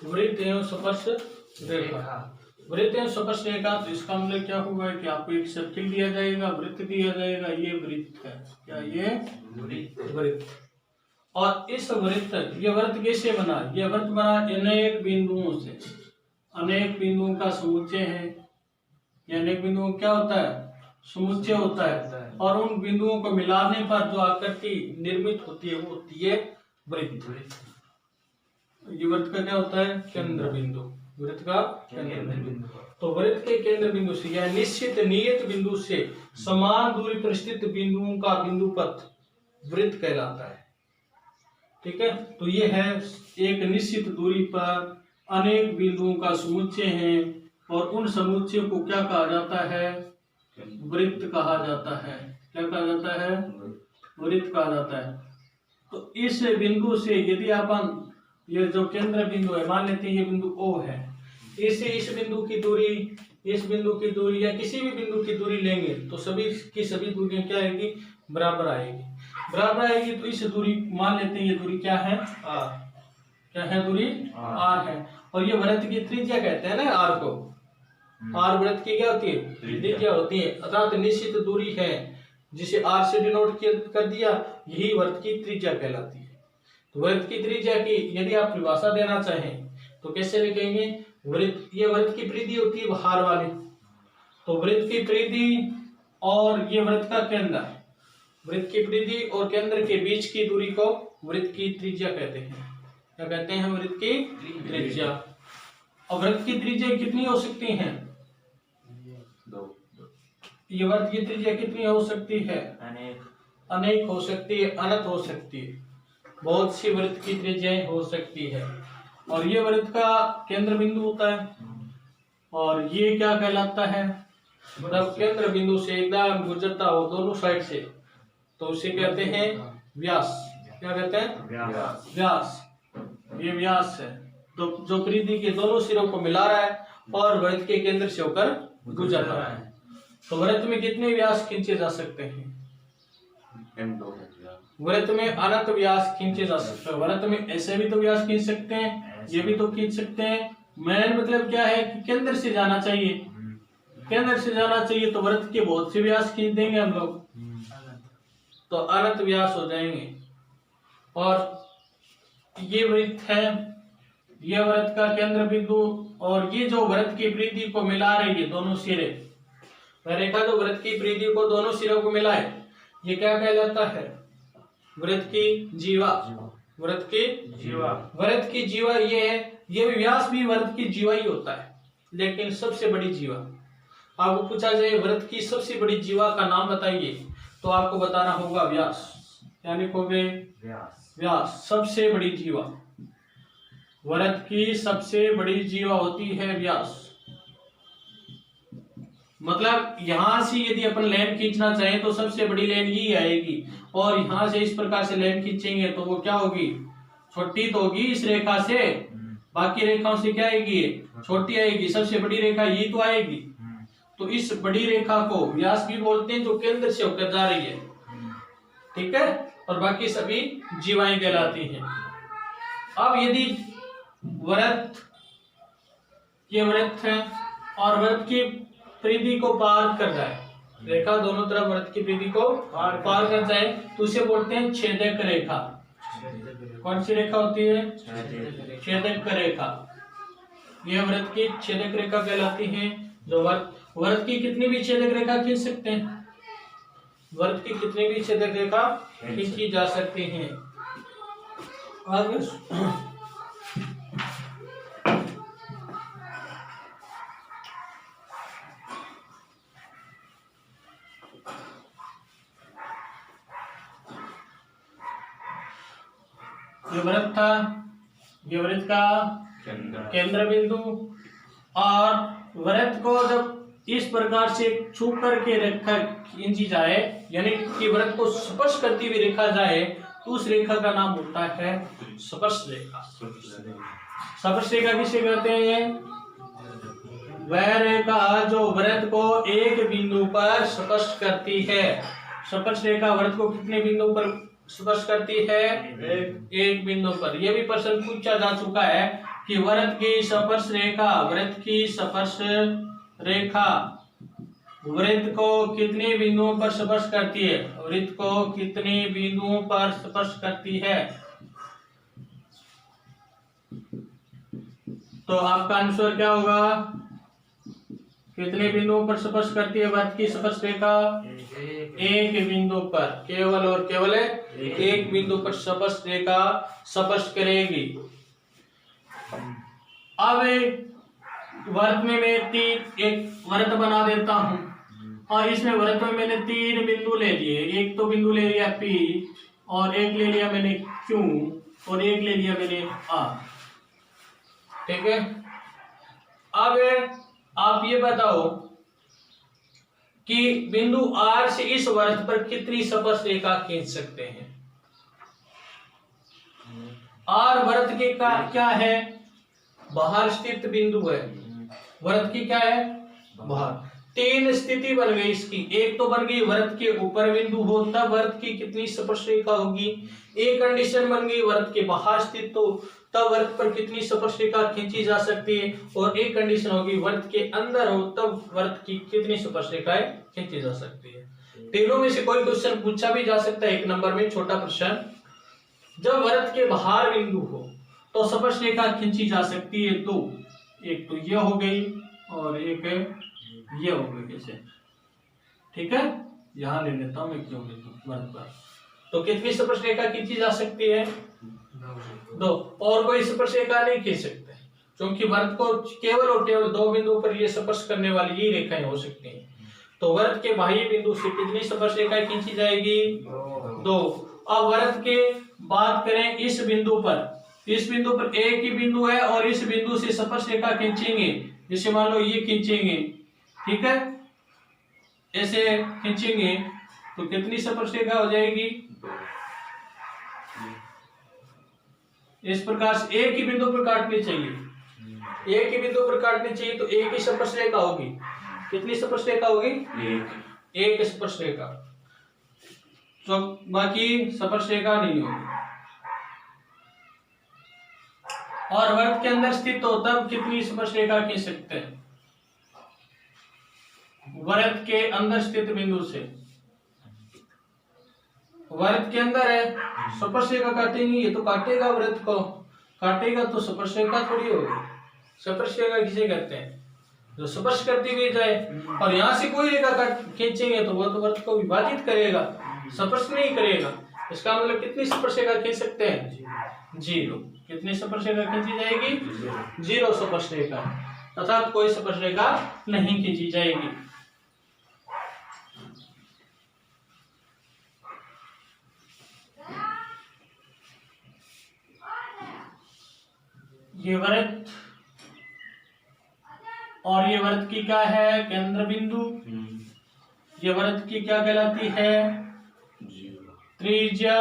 वृत्त एवं स्पर्श रेखा। वृत्त एवं स्पर्श रेखा, तो इसका मतलब क्या होगा कि आपको एक सर्किल दिया जाएगा, वृत्त दिया जाएगा, ये वृत्त है। क्या ये वृत्त। और इस वृत्त, ये वृत्त कैसे बना? ये वृत्त बना अनेक बिंदुओं से। अनेक बिंदुओं का समुच्चय है। ये अनेक बिंदुओं क्या होता है? समुच्चय होता है। और उन बिंदुओं को मिलाने पर जो आकृति निर्मित होती है वो होती है वृत्त। ये वृत्त का क्या होता है? केंद्र बिंदु। वृत्त का केंद्र बिंदु। तो वृत्त के केंद्र बिंदु से या निश्चित नियत बिंदु से समान दूरी पर स्थित बिंदुओं का बिंदु पथ वृत्त कहलाता है। ठीक है, तो ये है एक निश्चित दूरी पर अनेक बिंदुओं का समुच्चय है और उन समुच्चय को क्या कहा जाता है? वृत्त कहा जाता है। क्या कहा जाता है? वृत्त कहा जाता है। तो इस बिंदु से यदि अपन ये जो केंद्र बिंदु है, मान लेते हैं ये बिंदु O है, इससे इस बिंदु की दूरी, इस बिंदु की दूरी या किसी भी बिंदु की दूरी लेंगे तो सभी की सभी दूरियां क्या आएगी? बराबर आएगी। बराबर आएगी तो इस दूरी, मान लेते हैं ये दूरी क्या है? R। क्या है? दूरी R है। और ये वृत्त की त्रिज्या कहते हैं ना R को। R वृत्त की क्या होती है? त्रिज्या होती है। अर्थात निश्चित दूरी है जिसे R से डिनोट कर दिया, यही वृत्त की त्रिज्या कहलाती है। तो वृत्त की त्रिज्या की यदि आप परिभाषा देना चाहें तो कैसे लिखेंगे? वृत्त, ये वृत्त की परिधि होती है बाहर वाली, तो वृत्त की परिधि और ये वृत्त का केंद्र, वृत्त की परिधि और केंद्र के बीच की दूरी को वृत्त की त्रिज्या कहते हैं। क्या कहते हैं? वृत्त की त्रिज्या। और वृत्त की त्रिज्या कितनी हो सकती है? ये वृत्त की त्रिज्या कितनी हो सकती है? अनेक हो सकती है, अनंत हो सकती है, बहुत सी वृत्त की त्रिज्याएं हो सकती है। और ये वृत्त का केंद्र बिंदु होता है। और ये क्या कहलाता है? मतलब केंद्र बिंदु से एकदम गुजरता हो दोनों साइड से, तो उसे कहते हैं व्यास। क्या कहते हैं? व्यास। ये व्यास है तो जो परिधि के दोनों सिरों को मिला रहा है और वृत्त के केंद्र से होकर गुजर रहा है। तो वृत्त में कितने व्यास खींचे जा सकते हैं? वृत्त में अनंत व्यास खींचे जा सकते हैं। वृत्त में ऐसे भी तो व्यास खींच सकते हैं, ये भी तो खींच सकते हैं। मेन मतलब क्या है कि केंद्र से जाना चाहिए, केंद्र से जाना चाहिए, तो वृत्त के बहुत से व्यास खींच देंगे हम लोग, तो अनंत व्यास हो जाएंगे। और ये वृत्त है, ये वृत्त का केंद्र बिंदु, और ये जो वृत्त की परिधि को मिला रही है दोनों सिरे, रेखा जो वृत्त की परिधि को दोनों सिरों को मिलाए, ये क्या कहलाता है? वृत्त की जीवा। वृत्त की जीवा। वृत्त की जीवा ये है। ये व्यास भी वृत्त की जीवा ही होता है, लेकिन सबसे बड़ी जीवा। आपको पूछा जाए वृत्त की सबसे बड़ी जीवा का नाम बताइए, तो आपको बताना होगा व्यास। क्या लिखोगे? व्यास। सबसे बड़ी जीवा, वृत्त की सबसे बड़ी जीवा होती है व्यास। मतलब यहां से यदि अपन लाइन खींचना चाहें तो सबसे बड़ी लाइन ही आएगी, और यहां से इस प्रकार से लाइन खींचेंगे तो वो क्या होगी? छोटी तो होगी इस रेखा से, बाकी रेखाओं से क्या आएगी? छोटी आएगी। सबसे बड़ी रेखा ये तो आएगी। तो इस बड़ी रेखा को व्यास भी बोलते हैं, जो केंद्र से होकर जा रही है। ठीक है, और बाकी सभी जीवाएं कहलाती हैं। अब यदि वृत्त, ये वृत्त है और वृत्त की परिधि को पार कर जाए, रेखा दोनों तरफ वृत्त की परिधि को पार कर जाए, तो उसे बोलते हैं छेदक रेखा। कौन सी रेखा होती है? छेदक रेखा। यह वृत्त की छेदक रेखा कहलाती है। जो वृत्त की कितनी भी छेदक रेखा खींच सकते हैं, वृत्त की कितनी भी छेदक रेखा खींची जा सकती है। आगे ये वृत्त था, ये वृत्त का केंद्र बिंदु। और वृत्त को जब इस प्रकार से छू करके रेखा खींची जाए, यानी कि वृत्त को स्पर्श करती हुई रेखा जाए, तो उस रेखा का नाम होता है स्पर्श रेखा। स्पर्श रेखा किसे कहते हैं? वह रेखा जो वृत्त को एक बिंदु पर स्पर्श करती है। स्पर्श रेखा वृत्त को कितने बिंदु पर स्पर्श करती है? एक बिंदु पर। यह भी प्रश्न पूछा जा चुका है कि वृत्त की स्पर्श रेखा वृत्त को कितने बिंदुओं पर स्पर्श करती है, वृत्त को कितने बिंदुओं पर स्पर्श करती है। तो आपका आंसर क्या होगा, कितने बिंदुओं पर स्पर्श करती है वृत्त की स्पर्श रेखा, एक बिंदु पर, केवल और केवल एक बिंदु पर स्पर्श रेखा स्पर्श करेगी। अब वृत्त में मैं एक वृत्त बना देता हूं और इसमें वृत्त में मैंने 3 बिंदु ले लिए। एक तो बिंदु ले लिया P और एक ले लिया मैंने Q और एक ले लिया मैंने R। ठीक है, अब आप ये बताओ कि बिंदु R से इस वृत्त पर कितनी स्पर्श रेखा खींच सकते हैं। R वृत्त के क्या है, बाहर स्थित बिंदु है। वृत्त की क्या है, बाहर। 3 स्थिति बन गई इसकी। एक तो बन गई वृत्त के ऊपर बिंदु हो तब वृत्त की कितनी स्पर्श रेखा होगी। एक कंडीशन बन गई वृत्त के बाहर स्थित हो तब वृत्त पर कितनी स्पर्श रेखा खींची जा सकती है। और एक कंडीशन होगी वृत्त के अंदर हो तब वृत्त की कितनी स्पर्श रेखाएं खींची जा सकती है। तीनों में से कोई क्वेश्चन पूछा भी जा सकता है। 1 नंबर में छोटा प्रश्न, जब वृत्त के बाहर बिंदु हो तो स्पर्श रेखा खींची जा सकती है 2। एक तो ये हो गई और एक ये हो गई कैसे। ठीक है, यहां ले लेता हूं मैं, क्यों वृत्त पर तो कितनी स्पर्श रेखा खींची जा सकती है, 2। और कोई स्पर्श रेखा नहीं खींच सकते क्योंकि वृत्त को केवल और केवल 2 बिंदुओं पर ये स्पर्श करने वाली ये रेखाएं हो सकती हैं। तो वृत्त के बाह्य बिंदु से कितनी स्पर्श रेखाएं खींची जाएगी, 2। अब वृत्त के बात करें इस बिंदु पर, इस बिंदु पर एक ही बिंदु है और इस बिंदु से स्पर्श रेखा खींचेंगे। जैसे मान लो ये खींचेंगे, ठीक है, ऐसे खींचेंगे तो कितनी स्पर्श रेखा हो जाएगी। इस प्रकार से एक ही बिंदु पर काटनी चाहिए, एक ही बिंदु पर काटनी चाहिए तो एक ही स्पर्श रेखा होगी। कितनी स्पर्श रेखा होगी, एक स्पर्श रेखा, तो बाकी स्पर्श रेखा नहीं होगी। और वृत्त के अंदर स्थित हो तब कितनी स्पर्श रेखा खींच सकते हैं। वृत्त के अंदर स्थित बिंदु से, वृत्त के अंदर है, स्पर्श रेखा काटेंगे, ये तो काटेगा, वृत्त को काटेगा तो स्पर्श रेखा थोड़ी होगी। स्पर्श रेखा किसे कहते हैं, जो स्पर्श करती हुई जाए। और यहाँ से कोई रेखा खींचेंगे तो वो तो वृत्त को विभाजित करेगा, स्पर्श नहीं करेगा। इसका मतलब कितनी स्पर्श रेखा खींच सकते हैं, 0। कितनी स्पर्श रेखा खींची जाएगी, 0 स्पर्श रेखा, तथा कोई स्पर्श रेखा नहीं खींची जाएगी। ये वृत्त और ये वृत्त की क्या है, केंद्र बिंदु। ये वृत्त की क्या कहलाती है, त्रिज्या।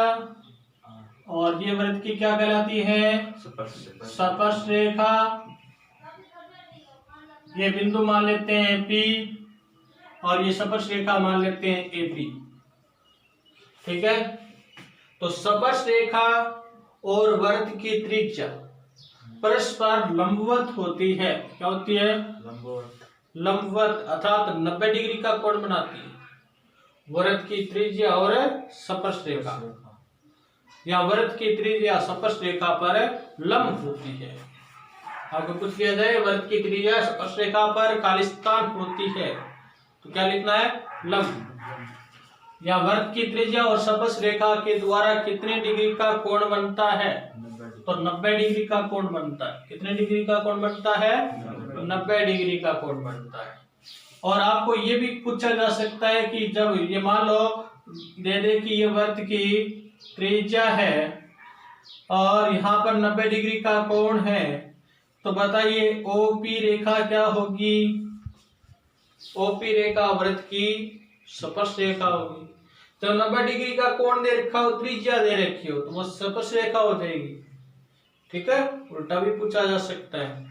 और ये वृत्त की क्या कहलाती है, स्पर्श रेखा। ये बिंदु मान लेते हैं P और ये स्पर्श रेखा मान लेते हैं AP। ठीक है, तो स्पर्श रेखा और वृत्त की त्रिज्या परस्पर लंबवत होती है। क्या होती है, लंबवत, अर्थात 90 डिग्री का कोण बनाती है। वृत्त की त्रिज्या और स्पर्श रेखा, या वृत्त की त्रिज्या स्पर्श रेखा पर लंब होती है। अगर कुछ किया जाए, वृत्त की त्रिज्या स्पर्श रेखा पर खालिस्तान होती है, तो क्या लिखना है, लंब। या वृत्त की त्रिज्या और स्पर्श रेखा के द्वारा कितने डिग्री का कोण बनता है, तो 90 डिग्री का कोण बनता है। कितने डिग्री का कोण बनता है, 90 डिग्री का कोण बनता है। और आपको ये भी पूछा जा सकता है कि जब ये मान लो दे दे कि ये वृत्त की त्रिज्या है और यहाँ पर 90 डिग्री का कोण है, तो बताइए OP रेखा क्या होगी। OP रेखा वृत्त की स्पर्श रेखा होगी। जब 90 डिग्री का कोण दे रखा हो, त्रिज्या दे रखी हो, तो वो स्पर्श रेखा हो जाएगी। ठीक है, उल्टा भी पूछा जा सकता है।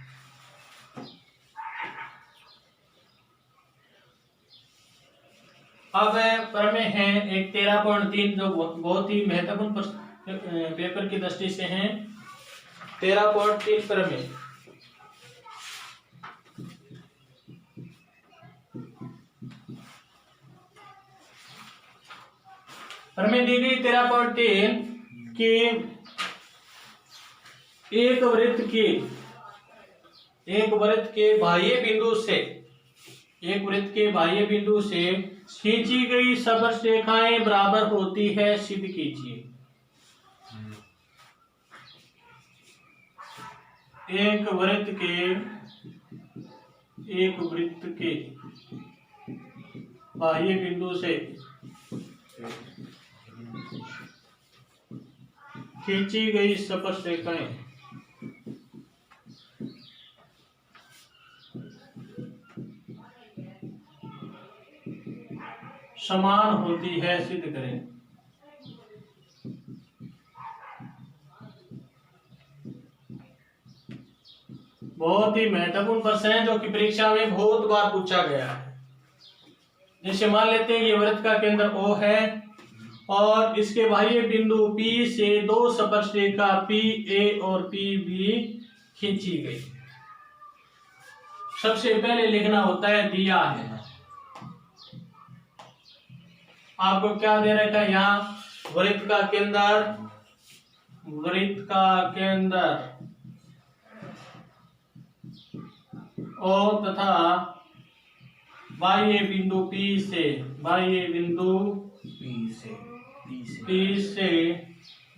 अब प्रमेय है एक 13.3 जो बहुत ही महत्वपूर्ण पेपर की दृष्टि से है। 13.3 प्रमेय और मैं दी गई 13.3 कि एक वृत्त के बाह्य बिंदु से खींची गई स्पर्श रेखाएं बराबर होती है, सिद्ध कीजिए। एक वृत्त के बाह्य बिंदु से खींची गई स्पर्श रेखाएं समान होती है, सिद्ध करें। बहुत ही महत्वपूर्ण प्रश्न है जो कि परीक्षा में बहुत बार पूछा गया है। जैसे मान लेते हैं ये वृत्त का केंद्र O है और इसके बाह्य बिंदु P से दो स्पर्श रेखा PA और PB खींची गई। सबसे पहले लिखना होता है दिया है, आपको क्या दे रखा है यहाँ, वृत्त का केंद्र O तथा बाह्य बिंदु P से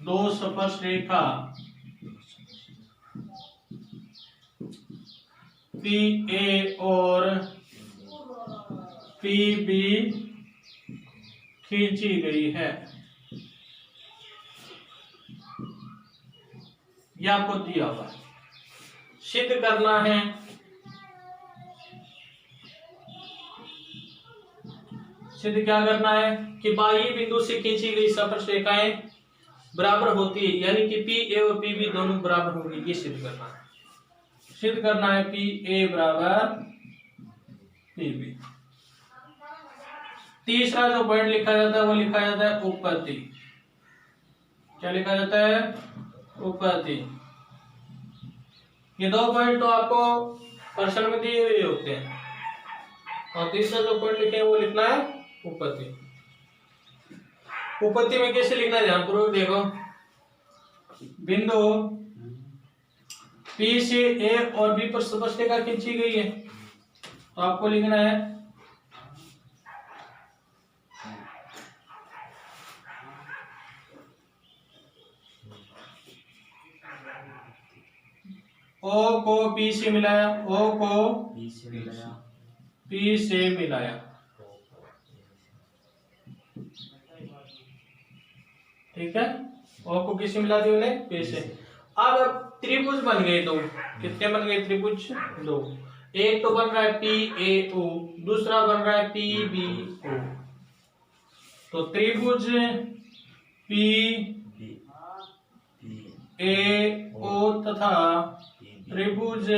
दो स्पर्श रेखा PA और PB खींची गई है। यह आपको दिया हुआ है, सिद्ध करना है। सिद्ध क्या करना है कि बाह्य बिंदु से खींची गई स्पर्श रेखाएं बराबर होती है, यानी कि PA और PB दोनों बराबर होंगी, ये सिद्ध करना है। सिद्ध करना है PA बराबर PB। तीसरा जो पॉइंट लिखा जाता है वो लिखा जाता है उपपत्ति। क्या लिखा जाता है? उपपत्ति। ये दो पॉइंट तो आपको प्रश्न में दिए हुए होते हैं, और तीसरा जो पॉइंट लिखे हैं वो लिखना है उपपत्ति। उपपत्ति में कैसे लिखना है, ध्यानपूर्वक देखो। बिंदु P से A और B पर स्पर्श रेखा खींची गई है, तो आपको लिखना है O को P से मिलाया, O को P से मिलाया। ठीक है, O को किससे मिला दिया उन्हें? P से। अब त्रिभुज बन गए दो। कितने बन गए त्रिभुज? दो। एक तो बन रहा है PAO, दूसरा बन रहा है PBO। तो त्रिभुज PAO तथा त्रिभुज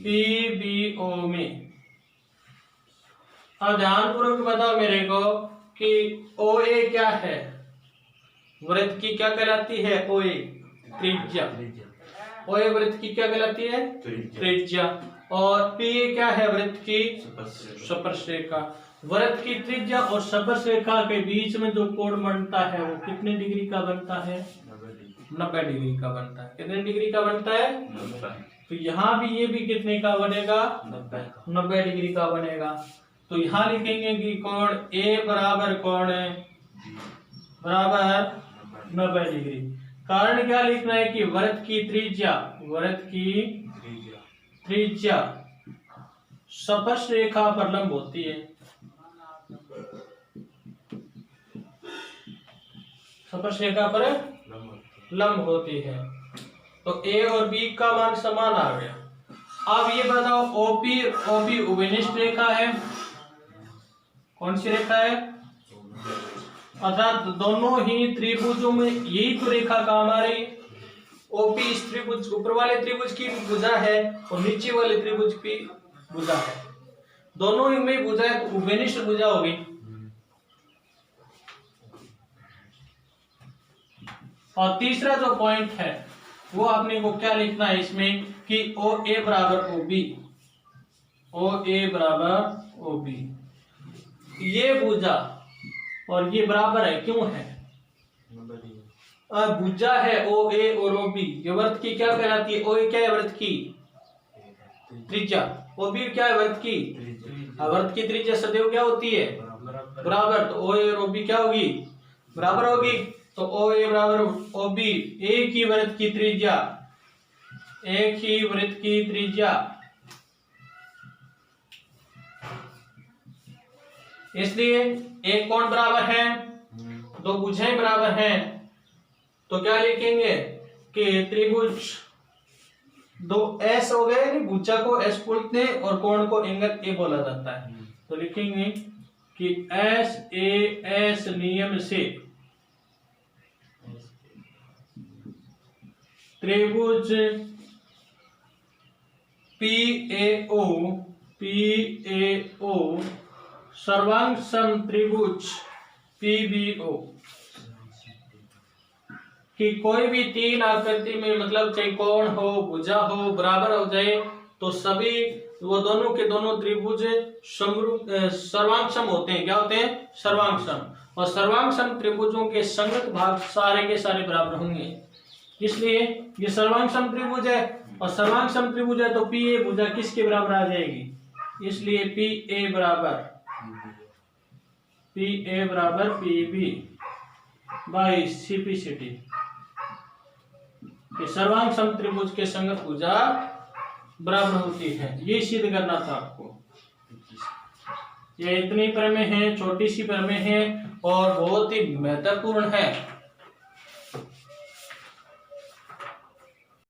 PBO में, अब ध्यानपूर्वक बताओ मेरे को कि OA क्या है? वृत्त की क्या कहलाती है? OA त्रिज्या। OA वृत्त की क्या कहलाती है? त्रिज्या। और PA क्या है? वृत्त की स्पर्श रेखा। वृत्त की त्रिज्या और स्पर्श रेखा के बीच में जो कोण बनता है वो कितने डिग्री का बनता है? 90 डिग्री का बनता है। कितने डिग्री का बनता है? 90। तो यहाँ भी ये भी कितने का बनेगा? 90 डिग्री का बनेगा। तो यहाँ लिखेंगे कि कोण A बराबर कोण बराबर 90 डिग्री। कारण क्या लिखना है कि वृत्त की त्रिज्या स्पर्श रेखा पर लंब होती है। स्पर्श रेखा पर लंब होती है, तो A और B का मान समान आ गया। अब ये बताओ OP उपनिष्ठ रेखा है। कौन सी रेखा है? अर्थात दोनों ही त्रिभुजों में यही तो रेखा काम आ रही। OP इस त्रिभुज, ऊपर वाले त्रिभुज की भुजा है और नीचे वाले त्रिभुज की भुजा है। दोनों ही में भुजा है तो उपनिष्ठ भुजा होगी। और तीसरा जो पॉइंट है वो आपने को क्या लिखना है इसमें कि OA बराबर OB। ये भुजा और ये बराबर है, क्यों है? भुजा है ओ ए और ओ बी, ये वृत्त की क्या कहलाती है? ओ ए क्या है वृत्त की त्रिज्या, ओ बी क्या है वृत्त की? वृत्त की त्रिज्या सदैव क्या होती है? बराबर। तो ओ ए और ओ बी क्या होगी? बराबर होगी। तो ओ ए बराबर ओ बी, एक ही वृत्त की त्रिज्या, एक ही वृत्त की त्रिज्या, इसलिए एक कोण बराबर है, दो भुजाएं बराबर हैं, तो क्या लिखेंगे कि त्रिभुज दो एस हो गए, भुजा को एस बोलते हैं और कोण को एंगल ए बोला जाता है। तो लिखेंगे कि एस ए एस नियम से त्रिभुज पी ए ओ सर्वांग सम त्रिभुज पीबीओ कि कोई भी तीन आकृति में, मतलब चाहे कोण हो भुजा हो, बराबर हो जाए तो सभी वो दोनों के दोनों त्रिभुज सर्वांगसम होते हैं। क्या होते हैं? सर्वांगसम। और सर्वांगसम त्रिभुजों के संगत भाग सारे के सारे बराबर होंगे, इसलिए ये सर्वांगसम त्रिभुज है। और सर्वांगसम त्रिभुज है तो पी ए भुजा किसके बराबर आ जाएगी? इसलिए पी ए बराबर पी बी बाई सीपीसीटी, सर्वांगसम त्रिभुज के संगत भुजा बराबर होती है। ये सिद्ध करना था आपको। ये इतनी प्रमेय है, छोटी सी प्रमेय है और बहुत ही महत्वपूर्ण है।